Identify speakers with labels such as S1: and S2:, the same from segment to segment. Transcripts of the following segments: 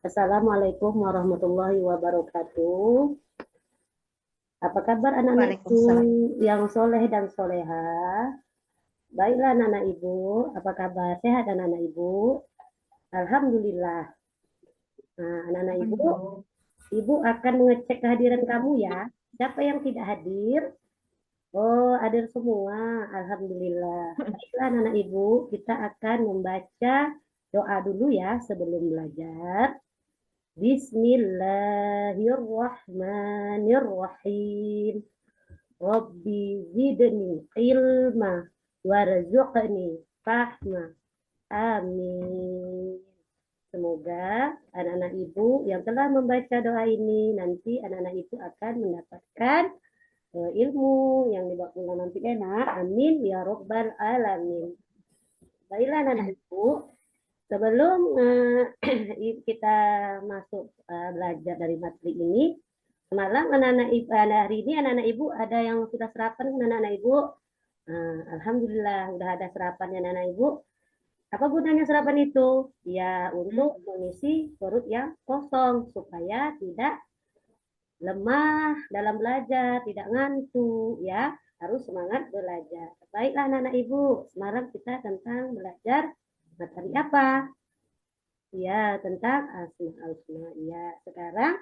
S1: Assalamualaikum warahmatullahi wabarakatuh. Apa kabar anak-anakku
S2: Waalaikumsalam.
S1: yang soleh dan soleha? Baiklah anak-anak ibu, apa kabar? Sehat anak-anak ibu? Alhamdulillah. Nah, anak-anak ibu,
S2: Alhamdulillah.
S1: ibu akan mengecek kehadiran kamu ya. Siapa yang tidak hadir? Oh, hadir semua. Alhamdulillah. Baiklah anak-anak ibu, kita akan membaca doa dulu ya sebelum belajar. Bismillahirrahmanirrahim. Rabbi zidni ilma warzuqni fahma. Amin. Semoga anak-anak ibu yang telah membaca doa ini nanti anak-anak ibu akan mendapatkan ilmu yang dibawa nanti enak. Amin ya robbal alamin. Baiklah anak-anak ibu, sebelum kita masuk belajar dari materi ini, semalam anak-anak ibu, hari ini anak-anak ibu ada yang sudah sarapan anak-anak ibu. Alhamdulillah udah ada serapannya anak-anak ibu. Apa gunanya sarapan itu? Ya untuk mengisi perut yang kosong supaya tidak lemah dalam belajar, tidak ngantuk ya. Harus semangat belajar. Baiklah anak-anak ibu, semalam kita tentang belajar materi apa? Ya, tentang asma husna. Ya, sekarang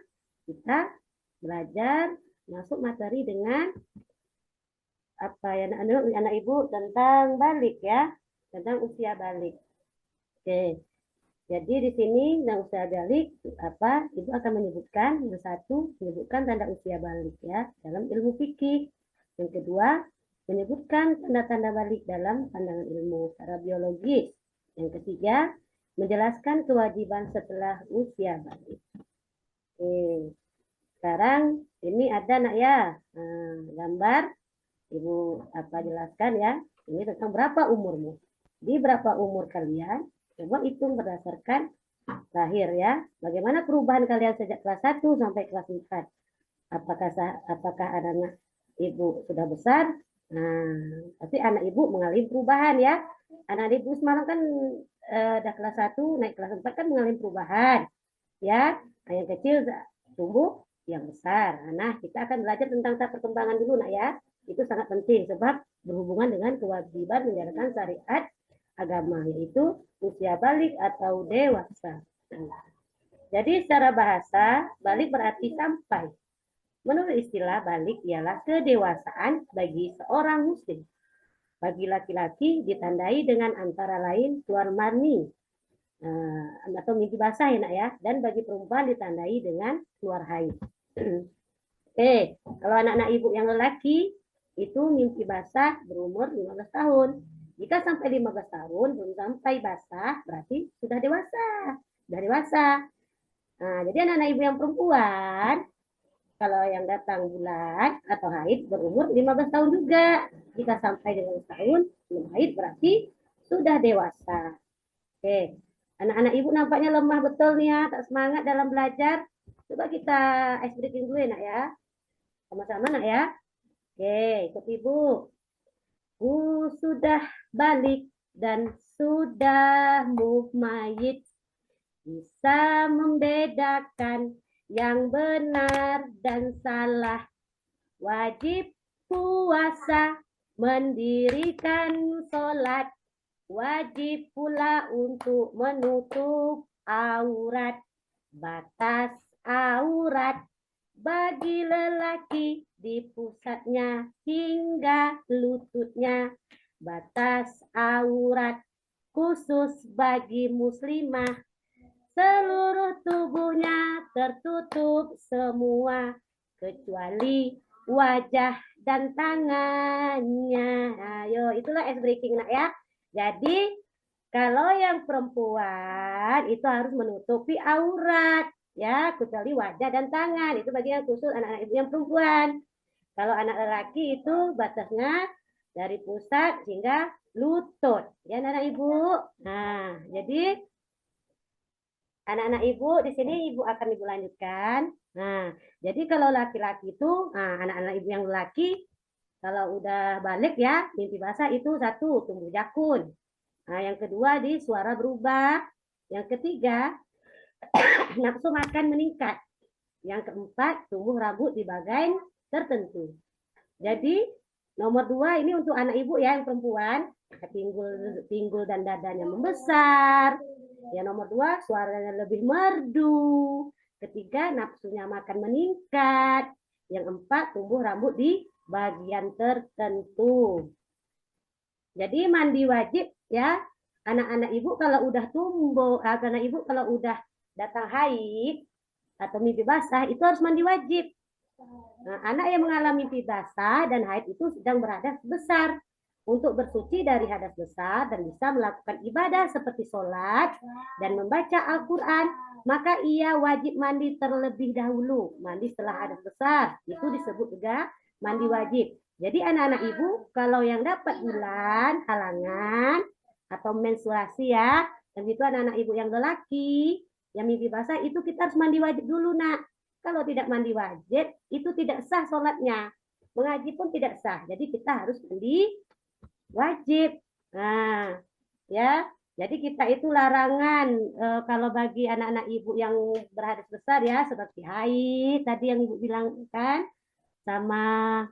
S1: kita belajar masuk materi dengan apa ya anak ibu tentang balik ya, tentang usia balik. Oke, jadi di sini yang usia balik apa? Ibu akan menyebutkan yang satu menyebutkan tanda usia balik ya dalam ilmu fikih. Yang kedua menyebutkan tanda-tanda balik dalam pandangan ilmu secara biologis. Yang ketiga menjelaskan kewajiban setelah usia balik. Oke, sekarang ini ada nak ya gambar. Ibu apa jelaskan ya. Ini tentang berapa umurmu. Di berapa umur kalian? Coba hitung berdasarkan lahir ya. Bagaimana perubahan kalian sejak kelas 1 sampai kelas 4? Apakah anak ibu sudah besar? Nah, pasti anak ibu mengalami perubahan ya. Anak ibu semalam kan udah kelas 1 naik kelas 4 kan mengalami perubahan ya. Yang kecil tumbuh yang besar. Nah, kita akan belajar tentang perkembangan dulu nak ya. Itu sangat penting sebab berhubungan dengan kewajiban menjalankan syariat agama yaitu usia balik atau dewasa. Jadi secara bahasa balik berarti sampai. Menurut istilah balik ialah kedewasaan bagi seorang muslim. Bagi laki-laki ditandai dengan antara lain keluar mani atau mimpi basah ya nak ya. Dan bagi perempuan ditandai dengan keluar haid. Kalau anak-anak ibu yang lelaki itu mimpi basah berumur 15 tahun. Jika sampai 15 tahun belum sampai basah berarti sudah dewasa. Sudah dewasa. Nah, jadi anak-anak ibu yang perempuan kalau yang datang bulan atau haid berumur 15 tahun juga. Jika sampai 15 tahun belum haid berarti sudah dewasa. Oke. Anak-anak ibu nampaknya lemah betul nih ya, tak semangat dalam belajar. Coba kita ice breaking dulu ya nak ya. Sama-sama nak ya. Oke, ikut ibu. Sudah balik dan sudah move mayit. Bisa membedakan yang benar dan salah. Wajib puasa, mendirikan sholat. Wajib pula untuk menutup aurat. Batas aurat bagi lelaki di pusatnya hingga lututnya. Batas aurat khusus bagi muslimah. Seluruh tubuhnya tertutup semua kecuali wajah dan tangannya. Ayo, itulah ice breaking nak ya. Jadi kalau yang perempuan itu harus menutupi aurat ya, kecuali wajah dan tangan. Itu bagian khusus anak-anak ibu yang perempuan. Kalau anak lelaki itu batasnya dari pusat hingga lutut. Ya anak-anak ibu. Nah, jadi anak-anak ibu di sini ibu akan ibu lanjutkan. Nah, jadi kalau laki-laki itu, anak-anak ibu yang laki kalau udah balik ya, mimpi basah itu satu, tumbuh jakun. Nah, yang kedua di suara berubah. Yang ketiga, nafsu makan meningkat. Yang keempat, tumbuh rambut di bagian tertentu. Jadi nomor 2 ini untuk anak ibu ya yang perempuan, pinggul dan dadanya membesar. Ya nomor 2 suaranya lebih merdu. Ketiga nafsunya makan meningkat. Yang 4 tumbuh rambut di bagian tertentu. Jadi mandi wajib ya anak-anak ibu kalau udah tumbuh, anak ibu kalau udah datang haid atau mimpi basah itu harus mandi wajib. Nah, anak yang mengalami mimpi basah dan haid itu sedang berhadas besar untuk bersuci dari hadas besar dan bisa melakukan ibadah seperti sholat dan membaca Al-Quran, maka ia wajib mandi terlebih dahulu. Mandi setelah hadas besar itu disebut juga mandi wajib. Jadi anak-anak ibu kalau yang dapat bulan halangan atau menstruasi ya, dan itu anak-anak ibu yang lelaki yang mimpi basah itu kita harus mandi wajib dulu nak. Kalau tidak mandi wajib itu tidak sah sholatnya. Mengaji pun tidak sah. Jadi kita harus mandi wajib. Nah, ya. Jadi kita itu larangan kalau bagi anak-anak ibu yang berhadas besar ya seperti haid tadi yang ibu bilang kan sama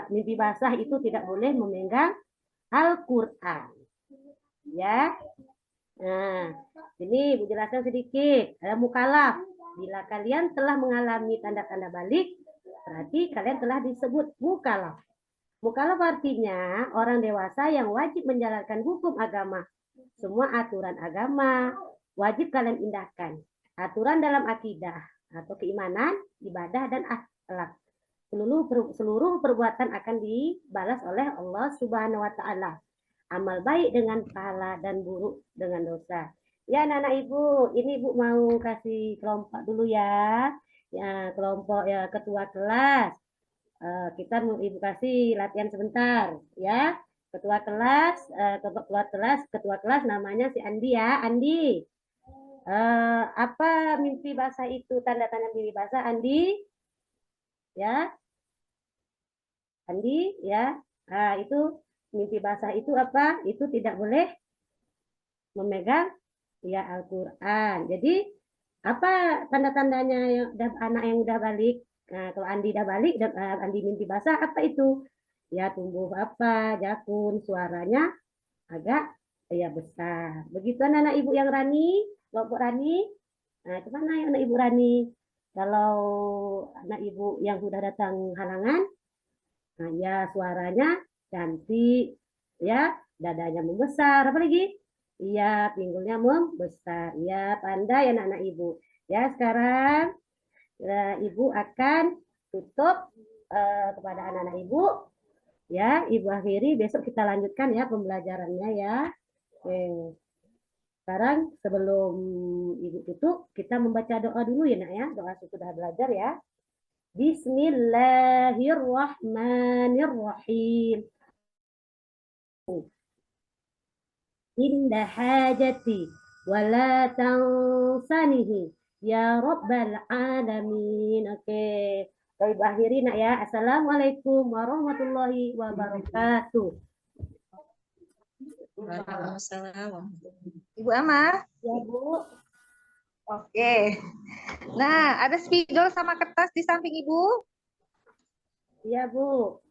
S1: mimpi basah itu tidak boleh memegang Al-Qur'an. Ya. Nah, ini Ibu jelaskan sedikit. Ada mukalaf. Bila kalian telah mengalami tanda-tanda balik, berarti kalian telah disebut mukalaf. Mukalaf artinya orang dewasa yang wajib menjalankan hukum agama. Semua aturan agama wajib kalian indahkan. Aturan dalam akidah atau keimanan, ibadah, dan akhlak. Seluruh perbuatan akan dibalas oleh Allah Subhanahu wa Ta'ala. Amal baik dengan pahala dan buruk dengan dosa. Ya anak-anak ibu, ini ibu mau kasih kelompok dulu ya. Ya kelompok ya ketua kelas. Kita mau ibu kasih latihan sebentar ya. Ketua kelas namanya si Andi ya. Andi. Apa mimpi basah itu? Tanda-tanda mimpi basah Andi? Ya. Andi ya. Nah, itu mimpi basah itu apa? Itu tidak boleh memegang ya Al-Quran. Jadi apa tanda-tandanya yang anak yang udah balik? Nah, kalau Andi udah balik, Andi mimpi basah apa itu? Ya tumbuh apa? Jakun, suaranya agak ya besar. Begitu anak-anak ibu yang Rani, kelompok Rani. Nah, itu mana anak ibu Rani? Kalau anak ibu yang sudah datang halangan, nah ya suaranya cantik, ya dadanya membesar, apa lagi? Iya, pinggulnya membesar. Ya, pandai anak-anak ibu. Ya, sekarang ibu akan tutup kepada anak-anak ibu. Ya, ibu akhiri. Besok kita lanjutkan ya pembelajarannya ya. Oke. Sekarang sebelum ibu tutup, kita membaca doa dulu ya nak ya. Doa sudah belajar ya. Bismillahirrahmanirrahim. Inda hajati wala tansanihi ya rabbal alamin. Oke. Baik akhiri nak ya. Assalamualaikum warahmatullahi wabarakatuh.
S2: Waalaikumsalam. Ibu Ama?
S1: Ya, Bu.
S2: Oke. Nah, ada spidol sama kertas di samping Ibu.
S1: Iya, Bu.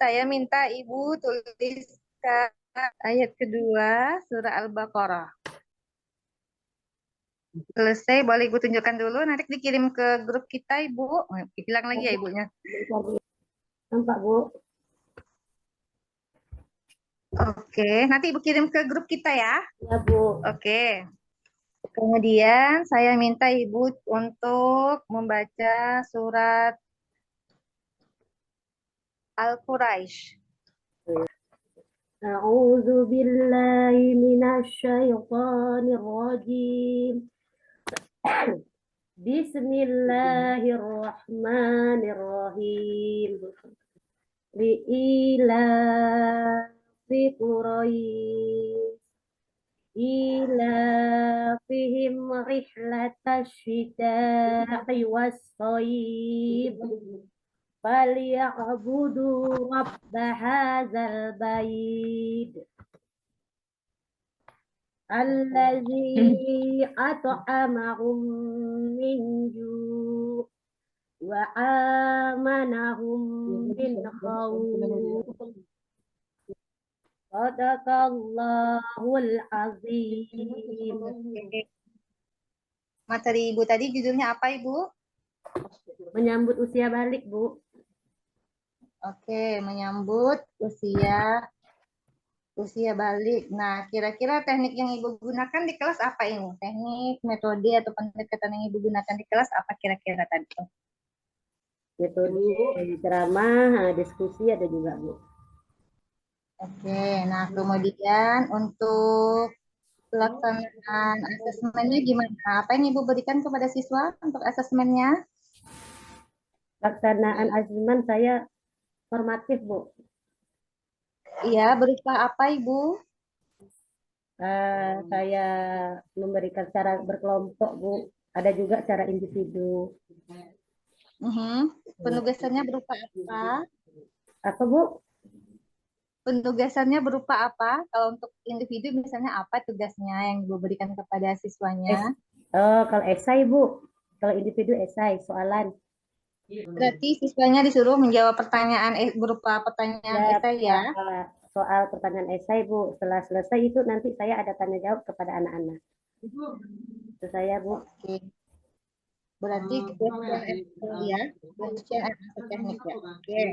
S2: Saya minta Ibu tuliskan ayat kedua surah Al-Baqarah. Selesai, boleh Ibu tunjukkan dulu. Nanti dikirim ke grup kita, Ibu. Bilang lagi ya Ibunya.
S1: Nampak, Bu?
S2: Oke, nanti Ibu kirim ke grup kita ya.
S1: Ya, Bu.
S2: Oke. Kemudian saya minta Ibu untuk membaca surat Al-Quraisy.
S1: A'udzu billahi minasyaitonir rajim. Bismillahirrahmanirrahim. Li'ila fi Quraisy ila fihim rihlatash syita'i was-shayb falyabudu rabb hadzal bait الذي أطعمهم من جوع وآمنهم من خوف صدق الله العظيم.
S2: Oke. Materi Ibu tadi judulnya apa, Ibu?
S1: Menyambut usia balik, Bu.
S2: Oke, menyambut usia balik. Nah, kira-kira teknik yang Ibu gunakan di kelas apa ini? Teknik, metode, atau pendekatan yang Ibu gunakan di kelas apa kira-kira tadi?
S1: Metode ceramah, diskusi ada juga, Bu.
S2: Oke, nah kemudian untuk pelaksanaan asesmennya gimana? Apa yang Ibu berikan kepada siswa untuk asesmennya?
S1: Pelaksanaan asesmen saya formatif, Bu.
S2: Iya, berupa apa Ibu?
S1: Saya memberikan cara berkelompok, Bu. Ada juga cara individu.
S2: Penugasannya berupa apa?
S1: Apa, Bu?
S2: Penugasannya berupa apa? Kalau untuk individu misalnya apa tugasnya yang Ibu berikan kepada siswanya?
S1: Kalau esai, Bu. Kalau individu esai, soalan.
S2: Berarti siswanya disuruh menjawab pertanyaan berupa pertanyaan
S1: Ya,
S2: esai ya?
S1: soal pertanyaan esai, Bu. Setelah selesai itu nanti saya ada tanya jawab kepada anak-anak. Itu saya, Bu.
S2: Oke. Berarti question and answer ya? Question and answer teknik ya? Oke.